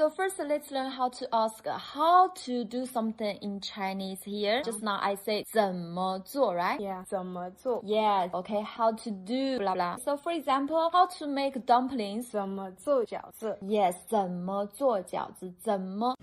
So first, let's learn how to ask how to do something in Chinese here. Just now I said 怎么做, right? Yeah, 怎么做? Yes, okay, how to do blah blah. So for example, how to make dumplings? 怎么做饺子? Yes, 怎么做饺子? 怎么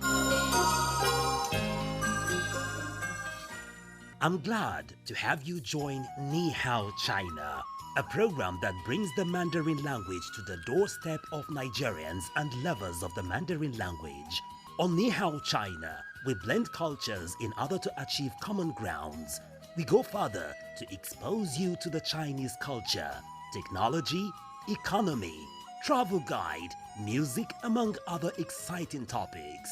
I'm glad to have you join NI-HAO China, a program that brings the Mandarin language to the doorstep of Nigerians and lovers of the Mandarin language. On NI-HAO China, we blend cultures in order to achieve common grounds. We go further to expose you to the Chinese culture, technology, economy, travel guide, music, among other exciting topics.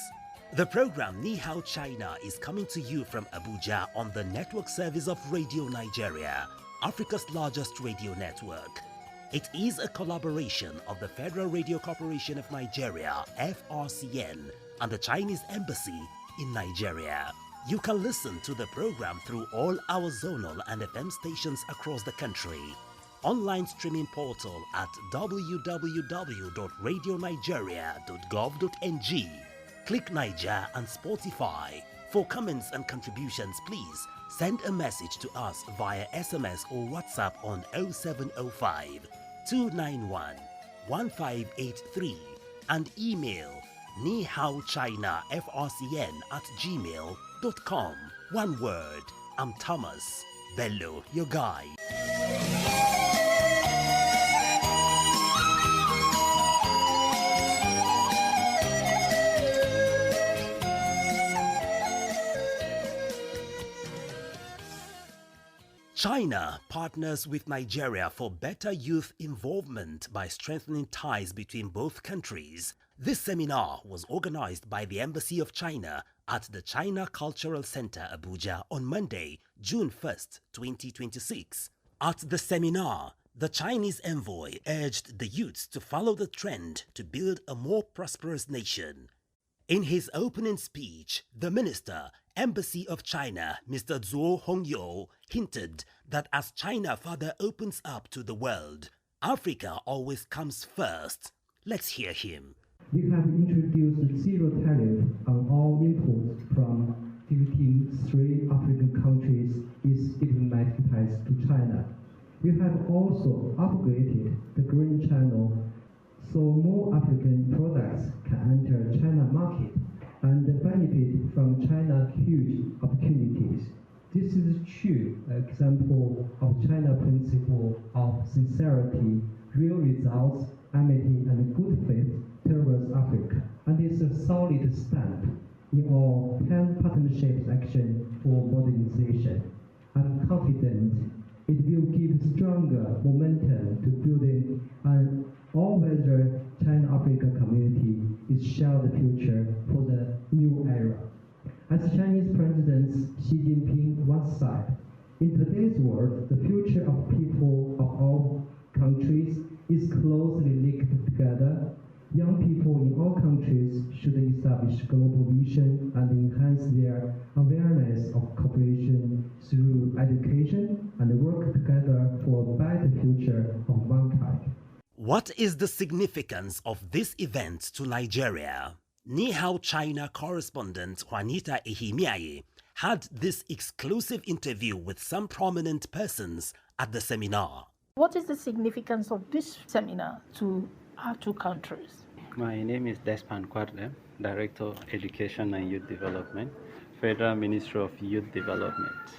The program NI-HAO China is coming to you from Abuja on the network service of Radio Nigeria, Africa's largest radio network. It is a collaboration of the Federal Radio Corporation of Nigeria, FRCN, and the Chinese Embassy in Nigeria. You can listen to the program through all our zonal and FM stations across the country. Online streaming portal at www.radionigeria.gov.ng. Click Niger and Spotify. For comments and contributions, please send a message to us via SMS or WhatsApp on 0705 291 1583 and email nihaochinafrcn@gmail.com. One word, I'm Thomas Bello, your guide. China partners with Nigeria for better youth involvement by strengthening ties between both countries. This seminar was organized by the Embassy of China at the China Cultural Center Abuja on Monday, June 1st, 2026. At the seminar, the Chinese envoy urged the youths to follow the trend to build a more prosperous nation. In his opening speech, the Minister, Embassy of China, Mr. Zhuo Hongyo, hinted that as China further opens up to the world, Africa always comes first. Let's hear him. We have introduced zero tariff on all imports from 53 African countries with diplomatic ties to China. We have also upgraded the Green Channel so more African products can enter China market and benefit from China's huge opportunities. This is a true example of China's principle of sincerity, real results, amity, and good faith towards Africa, and is a solid stamp in our pan-partnerships action for modernization. I'm confident it will give stronger momentum to building an all-weather China-Africa community is shared future for the new era. As Chinese President Xi Jinping once said, in today's world, the future of people of all countries is closely linked together. Young people in all countries should establish global vision and enhance their awareness of cooperation through education and work together for a better future of mankind. What is the significance of this event to Nigeria? NI-HAO China correspondent Juanita Ehimiaye had this exclusive interview with some prominent persons at the seminar. What is the significance of this seminar to our two countries? My name is Despan Kwadle, Director of Education and Youth Development, Federal Ministry of Youth Development.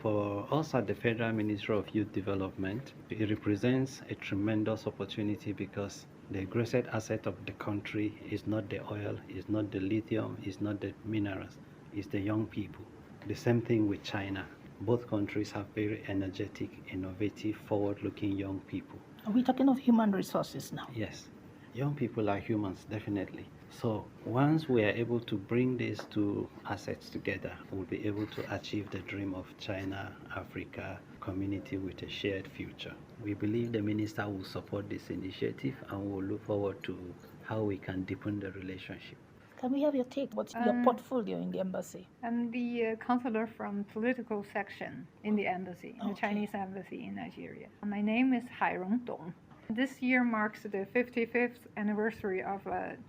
For us at the Federal Ministry of Youth Development, it represents a tremendous opportunity because the greatest asset of the country is not the oil, is not the lithium, is not the minerals, it's the young people. The same thing with China. Both countries have very energetic, innovative, forward-looking young people. Are we talking of human resources now? Yes. Young people are humans, definitely. So once we are able to bring these two assets together, we'll be able to achieve the dream of China-Africa community with a shared future. We believe the minister will support this initiative and we'll look forward to how we can deepen the relationship. Can we have your take? What's your portfolio in the embassy? I'm the counselor from political section in the embassy, the Chinese embassy in Nigeria. My name is Hairong Dong. This year marks the 55th anniversary of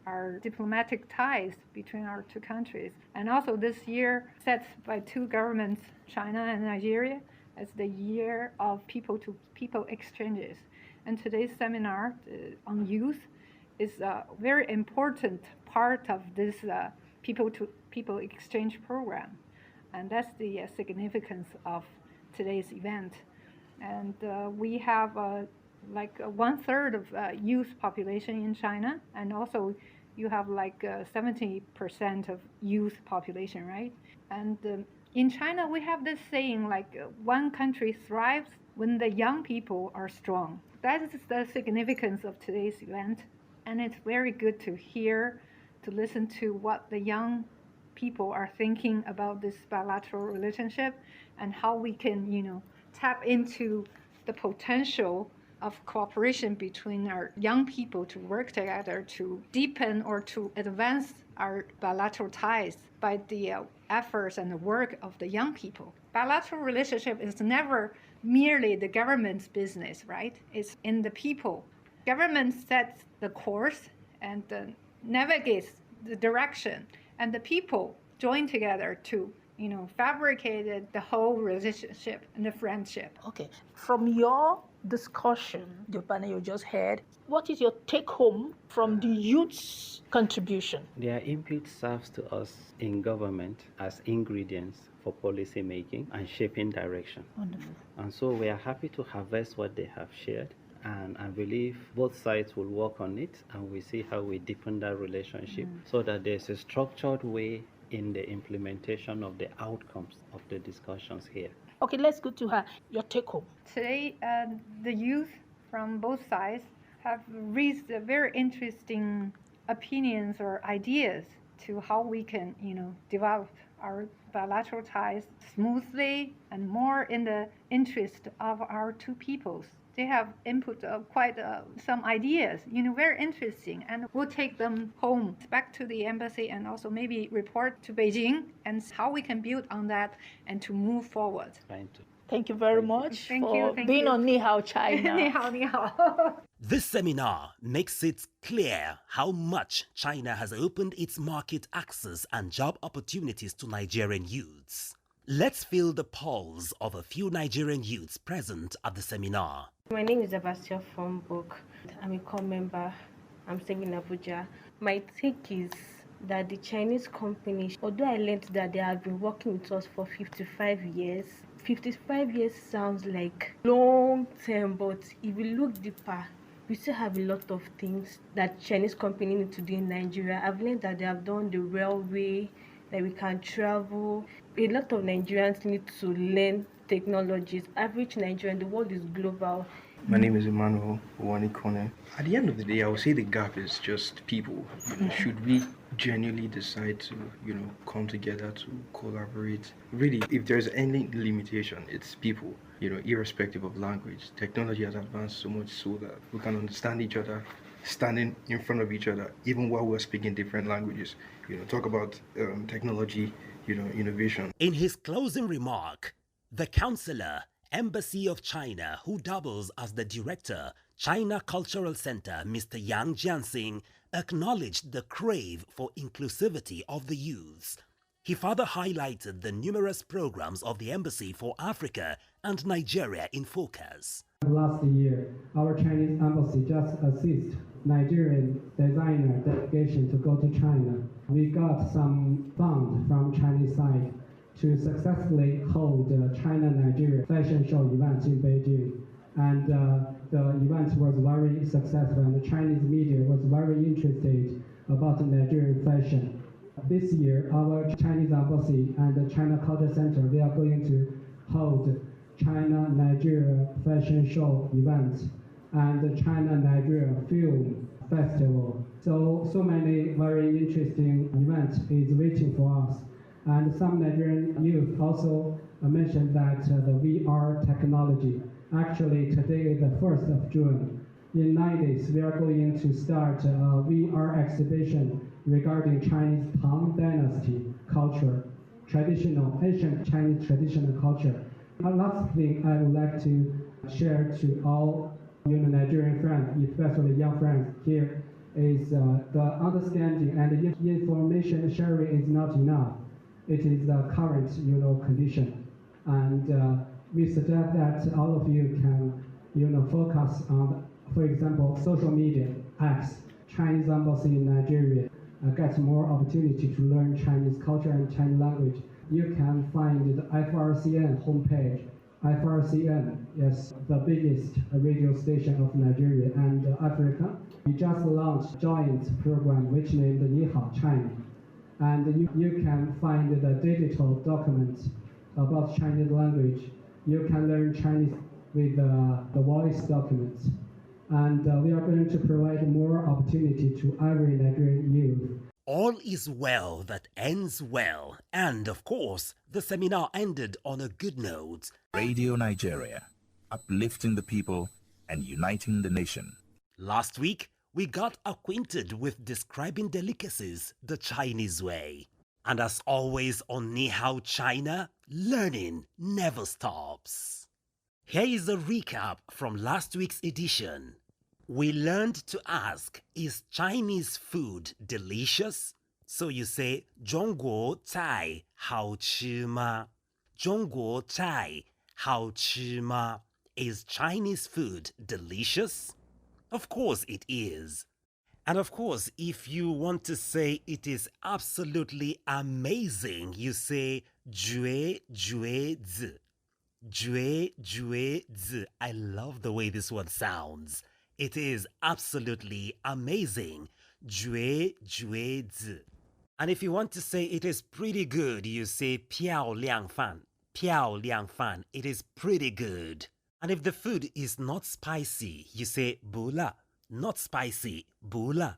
our diplomatic ties between our two countries. And also this year sets by two governments, China and Nigeria, as the year of people-to-people exchanges. And today's seminar on youth is a very important part of this people-to-people exchange program. And that's the significance of today's event. And we have like 1/3 of youth population in China, and also you have like 70% of youth population, right? And in China, we have this saying like one country thrives when the young people are strong. That is the significance of today's event. And it's very good to hear, to listen to what the young people are thinking about this bilateral relationship and how we can, tap into the potential of cooperation between our young people to work together to deepen or to advance our bilateral ties by the efforts and the work of the young people. Bilateral relationship is never merely the government's business, right? It's in the people. Government sets the course and navigates the direction, and the people join together to fabricated the whole relationship and the friendship. Okay, from your discussion, the panel you just had, what is your take home from the youth's contribution? Their input serves to us in government as ingredients for policy making and shaping direction. Wonderful. And so we are happy to harvest what they have shared. And I believe both sides will work on it, and we see how we deepen that relationship so that there's a structured way in the implementation of the outcomes of the discussions here. Okay, let's go to her. Your take home. Today, the youth from both sides have raised very interesting opinions or ideas to how we can, develop our bilateral ties smoothly and more in the interest of our two peoples. They have input quite some ideas, very interesting, and we'll take them home back to the embassy and also maybe report to Beijing and how we can build on that and to move forward. Thank you very much Thank for you. being on NI-HAO China. Ni hao. This seminar makes it clear how much China has opened its market access and job opportunities to Nigerian youths. Let's feel the pulse of a few Nigerian youths present at the seminar. My name is Sebastian Fombok. I'm a core member. I'm staying in Abuja. My take is that the Chinese company, although I learned that they have been working with us for 55 years, 55 years sounds like long term, but if you look deeper, we still have a lot of things that Chinese company need to do in Nigeria. I've learned that they have done the railway, that we can travel. A lot of Nigerians need to learn technologies. Average Nigerian, the world is global. My name is Emmanuel Owanikone. At the end of the day, I would say the gap is just people. Should we genuinely decide to, come together to collaborate? Really, if there's any limitation, it's people, irrespective of language. Technology has advanced so much so that we can understand each other, standing in front of each other, even while we're speaking different languages. Talk about technology, innovation. In his closing remark, the counselor, Embassy of China, who doubles as the director, China Cultural Center, Mr. Yang Jiansing, acknowledged the crave for inclusivity of the youths. He further highlighted the numerous programs of the Embassy for Africa and Nigeria in focus. Last year, our Chinese embassy just assisted Nigerian designer delegation to go to China. We got some funds from Chinese side to successfully hold the China-Nigeria fashion show event in Beijing. And the event was very successful, and the Chinese media was very interested about Nigerian fashion. This year, our Chinese embassy and the China Cultural Center, we are going to hold China-Nigeria fashion show event and the China-Nigeria film festival. So many very interesting events is waiting for us. And some Nigerian youth also mentioned that the VR technology. Actually, today is the 1st of June. In 9 days, we are going to start a VR exhibition regarding Chinese Tang Dynasty culture, traditional ancient Chinese traditional culture. Last thing I would like to share to all Nigerian friends, especially young friends here, is the understanding and the information sharing is not enough. It is the current, condition. And we suggest that all of you can, focus on, for example, social media, apps, Chinese embassy in Nigeria, get more opportunity to learn Chinese culture and Chinese language. You can find the FRCN homepage. FRCN is the biggest radio station of Nigeria and Africa. We just launched a joint program which named NI-HAO China. And you can find the digital documents about Chinese language. You can learn Chinese with the voice documents. And we are going to provide more opportunity to every Nigerian youth. All is well that ends well. And of course, the seminar ended on a good note. Radio Nigeria, uplifting the people and uniting the nation. Last week, we got acquainted with describing delicacies the Chinese way. And as always on NI-HAO China, learning never stops. Here is a recap from last week's edition. We learned to ask, is Chinese food delicious? So you say, 中国菜好吃吗? 中国菜好吃吗? Is Chinese food delicious? Of course it is. And of course, if you want to say it is absolutely amazing, you say 绝绝子. 绝绝子. I love the way this one sounds. It is absolutely amazing. 绝绝子. And if you want to say it is pretty good, you say 漂亮饭. 漂亮饭. It is pretty good. And if the food is not spicy, you say 不辣. Not spicy, 不辣.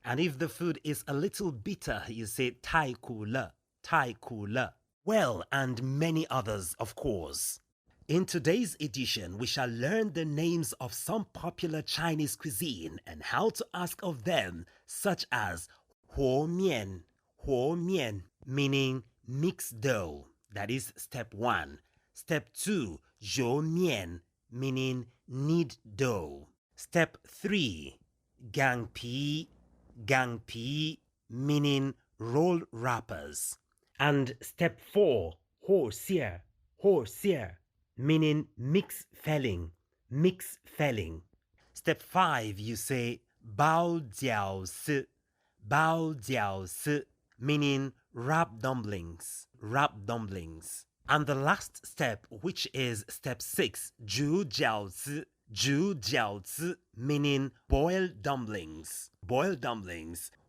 And if the food is a little bitter, you say 太苦了. 太苦了. Well, and many others, of course. In today's edition, we shall learn the names of some popular Chinese cuisine and how to ask of them, such as 和面, 和面, meaning mixed dough. That is step 1. Step 2, 揉面, meaning knead dough. Step 3, gang pi, meaning roll wrappers. And step 4, 和馅, meaning mix filling. Step 5, you say 包饺子, meaning wrap dumplings. And the last step, which is step 6, 煮饺子, meaning boiled dumplings.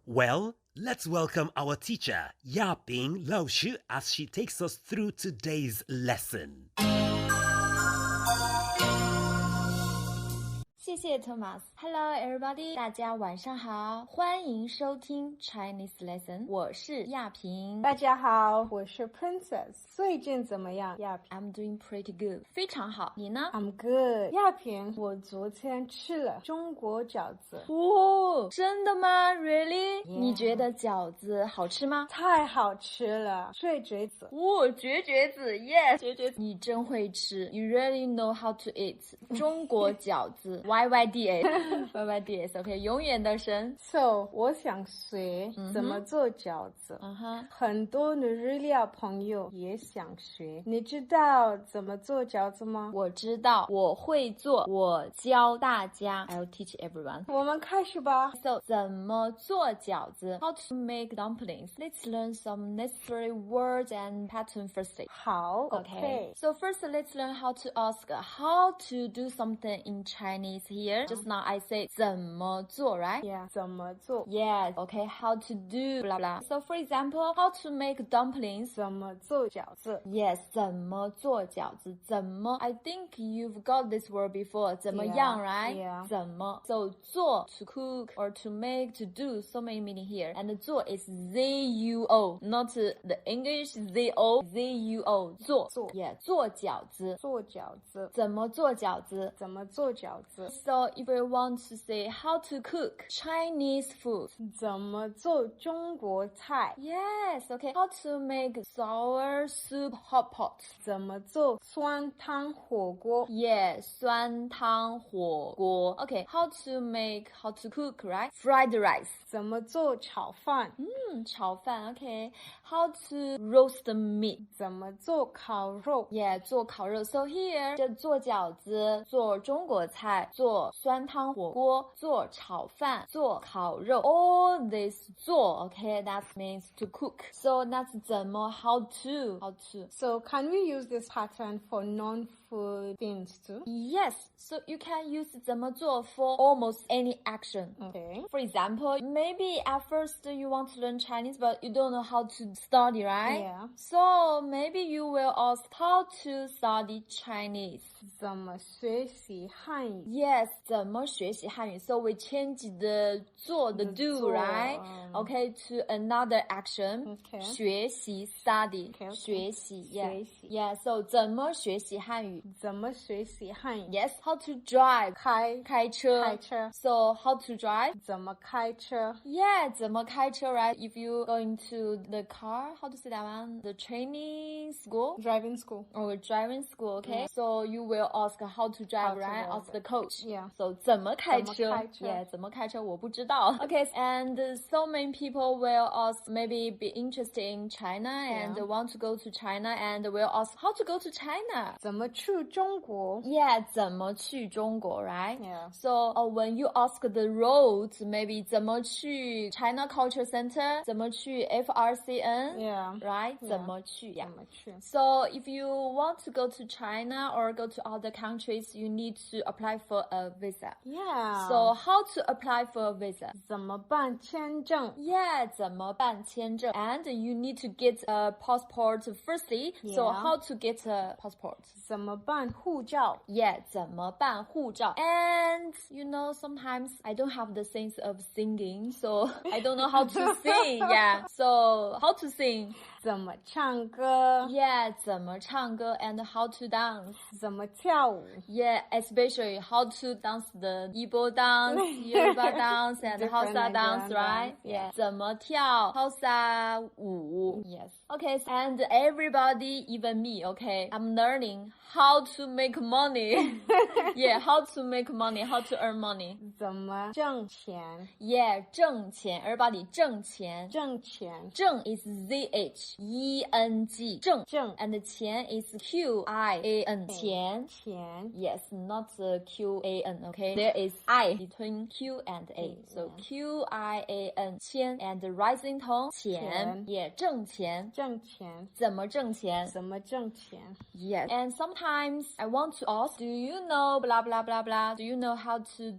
Well, let's welcome our teacher, Yaping Laoshi, as she takes us through today's lesson. 谢谢 Thomas。Hello everybody， 大家晚上好，欢迎收听 Chinese lesson， 我是亚萍。大家好，我是 Princess。最近怎么样，亚萍 ？I'm doing pretty good， 非常好。你呢 ？I'm good。亚萍，我昨天吃了中国饺子。哦，真的吗 ？Really？ Yeah. 你觉得饺子好吃吗？太好吃了，绝绝子。哦，绝绝子 ，Yes， 绝绝子。你真会吃 ，You really know how to eat 中国饺子。YYDS，OK， 永远的神。So， 我想学怎么做饺子。很多的日料朋友也想学。你知道怎么做饺子吗？我知道，我会做，我教大家。I'll teach everyone。我们开始吧。So， 怎么做饺子 ？How to make dumplings? Let's learn some necessary words and pattern first. 好 ，OK。So first, let's learn how to ask how to do something in Chinese. Here, just now I say 怎么做 right? Yeah, 怎么做 Yes, okay, how to do blah blah. So for example, how to make dumplings? 怎么做饺子 Yes, 怎么做饺子怎么 I think you've got this word before. 怎么样 right? Yeah. 怎么 So 做 to cook or to make, to do, so many meaning here. And 做 is Z-U-O, not the English Z-O, Z-U-O. 做 Yeah, 做饺子做饺子怎么做饺子怎么做饺子 so if we want to say how to cook Chinese food. 怎么做中国菜 Yes, okay. How to make sour soup hot pot. 怎么做酸汤火锅 Yeah, 酸汤火锅. Okay, how to cook, right? Fried rice. 怎么做炒饭炒饭, okay. How to roast the meat. 怎么做烤肉 Yeah, 做烤肉. So here, 就做饺子, 做中国菜, 做酸汤火锅, 做炒饭, 做烤肉. All this 做, okay, that means to cook. So that's 怎么 how to. So can we use this pattern for non-food things too? Yes, so you can use 怎么做 for almost any action. Okay. For example, maybe at first you want to learn Chinese, but you don't know how to study, right? Yeah. So maybe you will ask how to study Chinese. 怎么学习汉语 Yes, 怎么学习汉语? So we change the 做 the do, 做 right? Okay, to another action. Okay. 学习 study. Okay. 学习 yeah. 学习 Yeah, so 怎么学习汉语? 怎么学习汉语 Yes, how to drive. 开车 So how to drive? 怎么开车 Yeah, 怎么开车 right? If you go into the car, how to say that one? The training school? Driving school. Or driving school, okay? Yeah. So you will ask how to drive, right? Ask the coach. Yeah. So 怎么开车? 怎么开车 Yeah, 怎么开车我不知道 Okay, and so many people will ask, maybe be interested in China and want to go to China and will ask how to go to China. 怎么去中国 Yeah, 怎么去中国 right? Yeah. So when you ask the roads, maybe 怎么去 China Cultural Center, 怎么去 FRCN, Yeah. right? Yeah. 怎么去 yeah. 怎么去 So if you want to go to China or go to other countries, you need to apply for a visa. Yeah. So how to apply for a visa? 怎么办签证 Yeah, 怎么办签证? And you need to get a passport firstly. So Yeah. how to get a passport? 怎么办护照 Yeah, 怎么办护照? And you know, sometimes I don't have the sense of singing, so I don't know how to sing. Yeah, so how to sing? 怎么唱歌 Yeah, 怎么唱歌 and how to dance? 怎么跳舞 Yeah, especially how to dance the Igbo dance, Yoruba dance, and Different Hausa dance, Nigerian right? dance, Yeah. 怎么跳 Hausa 舞 Yes. Okay, and everybody, even me, okay, I'm learning how to make money. Yeah, how to make money, how to earn money. 怎么挣钱 Yeah, 挣钱 everybody 挣钱挣钱挣 is Z-H-E-N-G 挣挣 and 钱 is Q-I-A-N 钱钱 Yes, not Q-A-N, okay? There is I between Q and A. So Q-I-A-N 钱 and rising tone 钱 Yeah, 挣钱挣钱怎么挣钱怎么挣钱 Yes. And sometimes I want to ask, do you know blah blah blah blah? Do you know how to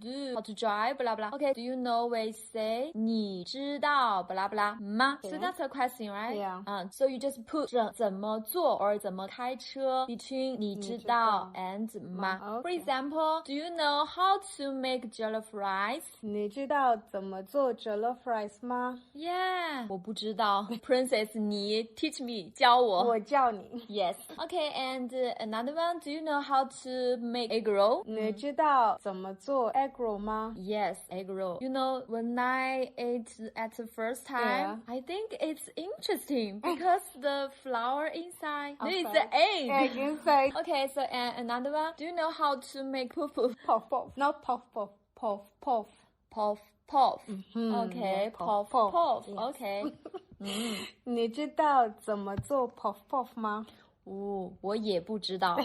drive blah blah? Okay, do you know we say 你知道 blah blah 吗 So that's a question, right? Yeah. So you just put 怎么做 or 怎么开车 between 你知道 and 吗 Okay. For example, do you know how to make jollof rice? 你知道怎么做 jollof rice 吗 Yeah, 我不知道 Princess, 你 teach me 教我我教你 Yes. Okay, and another one, do you know how to make egg roll? 你知道怎么做 egg roll 吗 Yes, egg roll. You know, when I ate at the first time, I think it's interesting because the flour inside there is the egg. egg inside Okay, so another one, do you know how to make puff puff? puff puff not puff puff puff puff Puff puff. Okay, puff puff. Yes. Okay. 你知道怎么做 puff puff 吗我也不知道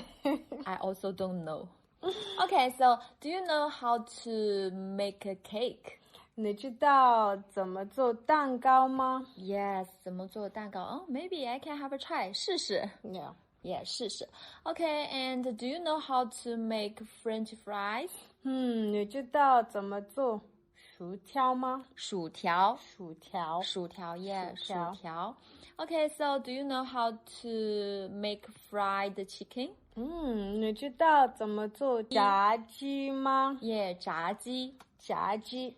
I also don't know. Okay, so do you know how to make a cake? 你知道怎么做蛋糕吗 Yes, 怎么做蛋糕 Oh, maybe I can have a try. 试试 Yeah. Yeah, 试试 Okay, and do you know how to make French fries? 你知道怎么做薯条吗薯条薯条 Yeah, 薯条薯条 Okay, so do you know how to make fried chicken? 你知道怎么做炸鸡吗 Yeah, 炸鸡炸鸡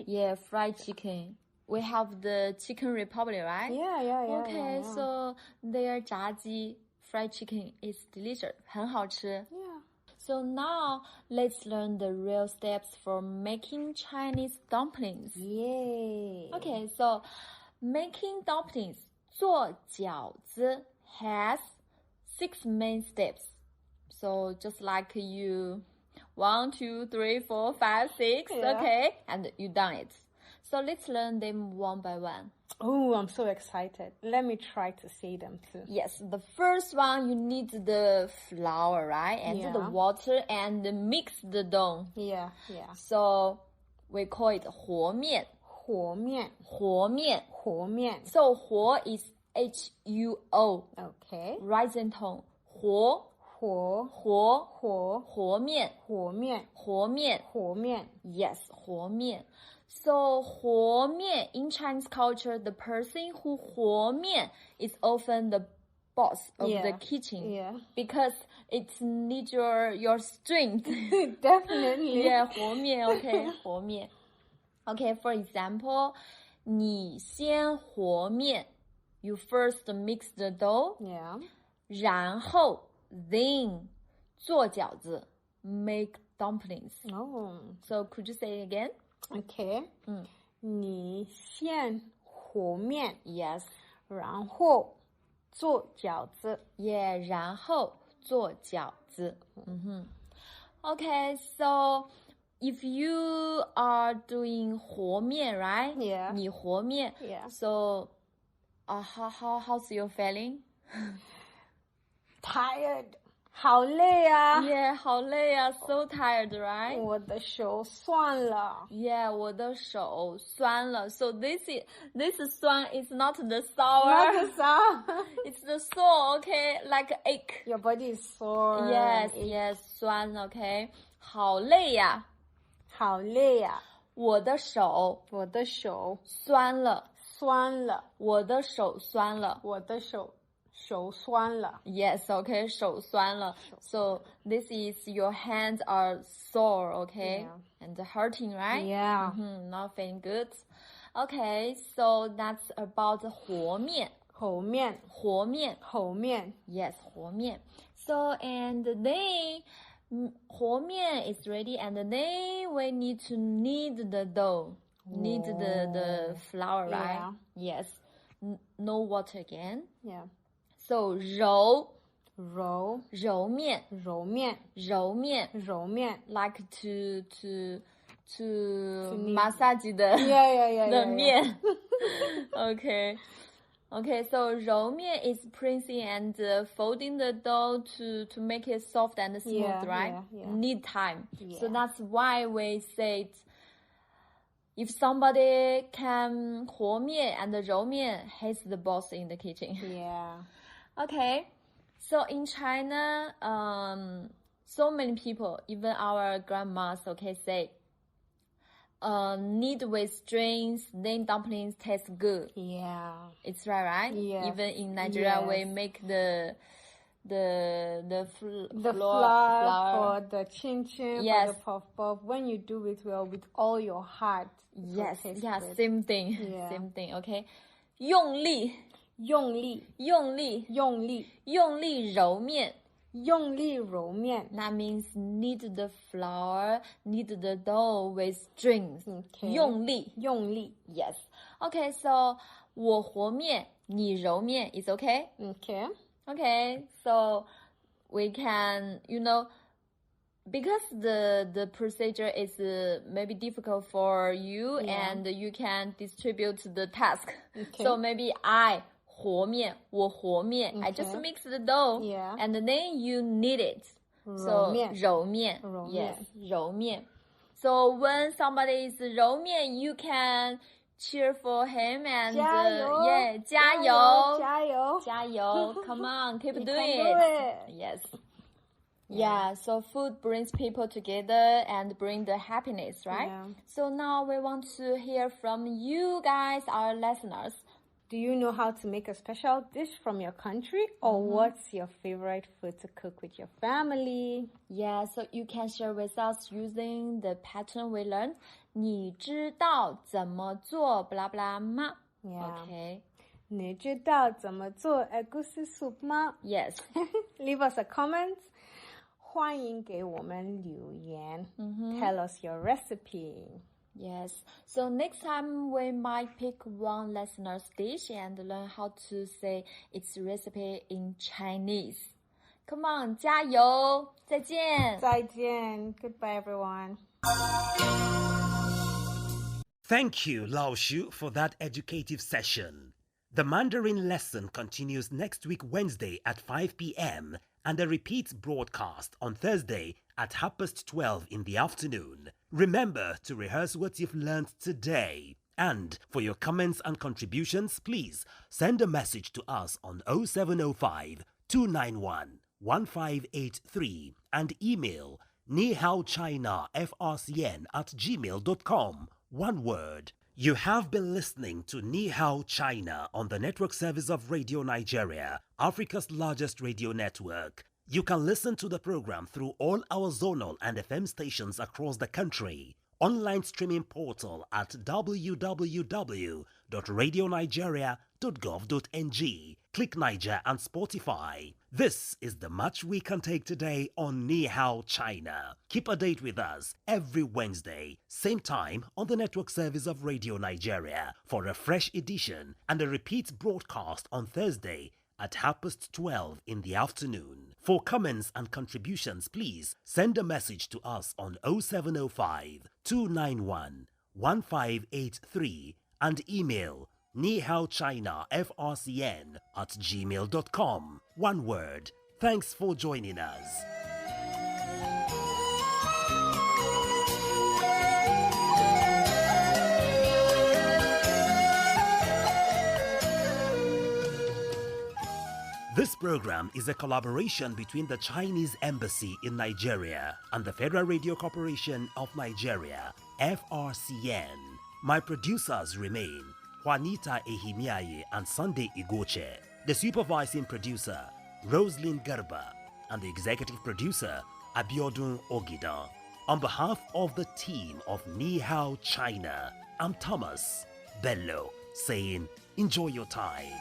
Yeah, fried chicken. We have the Chicken Republic, right? Yeah. Okay, so their 炸鸡 fried chicken is delicious. 很好吃 Yeah. So now let's learn the real steps for making Chinese dumplings. Yay. Okay, so making dumplings, 做饺子 has 6 main steps. So just like you 1, 2, 3, 4, 5, 6, okay, and you done it. So let's learn them one by one. Oh, I'm so excited. Let me try to say them too. Yes, the first one you need the flour, right? And the water and mix the dough. Yeah. So we call it 和面. 和面. 和面. 和面. So 和 is H-U-O. Okay. Rising tone. 和. 和. 和. 和. 和面. 和面. 和面. 和面. Yes, 和面. So 和面 in Chinese culture, the person who 和面 is often the boss of the kitchen. Yeah. Because it needs your strength. Definitely. Yeah, 和面, okay, 和面. Okay, for example, 你先和面 you first mix the dough. Yeah. 然后 then 做饺子 make dumplings. Oh. So could you say it again? Okay. 你先和面 Yes. 然后做饺子 Yeah, 然后做饺子 Okay, so if you are doing 和面, right? Yeah. 你和面 Yeah. So how's your feeling? Tired. 好累啊 Yeah, 好累啊 so tired, right? 我的手酸了 Yeah, 我的手酸了 So this酸 is not the sour. Not the sour. It's the sore, okay? Like ache. Your body is sore. Yes, 酸 okay? 好累呀好累呀我的手我的手酸了酸了我的手酸了我的手酸了 Yes, okay, 手酸了 So this is your hands are sore, okay? Yeah. And hurting, right? Yeah. Not feeling good. Okay, so that's about 和面和面和面和面 Yes, 和面 So and then 和面 is ready and then we need to knead the dough. Knead the flour, right? Yeah. Yes. No water again. Yeah. So 揉面揉面 like to massage the the 面 Okay, so 揉面 is pressing and folding the dough to make it soft and smooth, right? Need time. So that's why we said if somebody can 和面 and 揉面, he's the boss in the kitchen. Yeah. Okay, so in China, so many people, even our grandmas, okay, say, knead with strings, then dumplings taste good. Yeah. It's right? Yeah. Even in Nigeria, we make the flour for the chin chin, yes. for the puff puff. When you do it well with all your heart. Yes, yeah, good. same thing. Yeah. Same thing, okay. 用力用力揉面用力揉面 That means knead the flour, knead the dough with strings. Okay. 用力 Yes. Okay, so 我和面你揉面 is okay? Okay. Okay, so we can, because the procedure is maybe difficult for you and you can distribute the task. Okay. So maybe I 和面 我和面 I just mix the dough and then you knead it. So 揉面 Yes, 揉面 So when somebody is 揉面 you can cheer for him and 加油 Come on, keep doing it. Yes. Yeah, so food brings people together and bring the happiness, right? Yeah. So now we want to hear from you guys, our listeners. Do you know how to make a special dish from your country? Or what's your favorite food to cook with your family? Yeah, so you can share with us using the pattern we learned. 你知道怎么做 blah blah 吗? Yeah. Okay. 你知道怎么做 egusi soup 吗? Yes. Leave us a comment. 欢迎给我们留言. Tell us your recipe. Yes. So next time we might pick one listener's dish and learn how to say its recipe in Chinese. Come on, 加油！再见！再见！ Goodbye, everyone. Thank you, Laoshi, for that educative session. The Mandarin lesson continues next week Wednesday at 5 p.m. and a repeat broadcast on Thursday at 12:30 in the afternoon. Remember to rehearse what you've learned today. And for your comments and contributions, please send a message to us on 0705 291 1583 and email NI-HAO CHINA frcn@gmail.com. One word. You have been listening to NI-HAO China on the network service of Radio Nigeria, Africa's largest radio network. You can listen to the program through all our zonal and FM stations across the country. Online streaming portal at www.radionigeria.gov.ng. Click Niger and Spotify. This is the much we can take today on NI-HAO China. Keep a date with us every Wednesday, same time on the network service of Radio Nigeria for a fresh edition and a repeat broadcast on Thursday at 12:30 in the afternoon. For comments and contributions, please send a message to us on 0705 291 1583 and email NI-HAO frcn@gmail.com. One word. Thanks for joining us. This program is a collaboration between the Chinese Embassy in Nigeria and the Federal Radio Corporation of Nigeria, FRCN. My producers remain Juanita Ehimiaye and Sunday Igoche. The supervising producer, Roslyn Garba, and the executive producer, Abiodun Ogida. On behalf of the team of NI-HAO China, I'm Thomas Bello saying enjoy your time.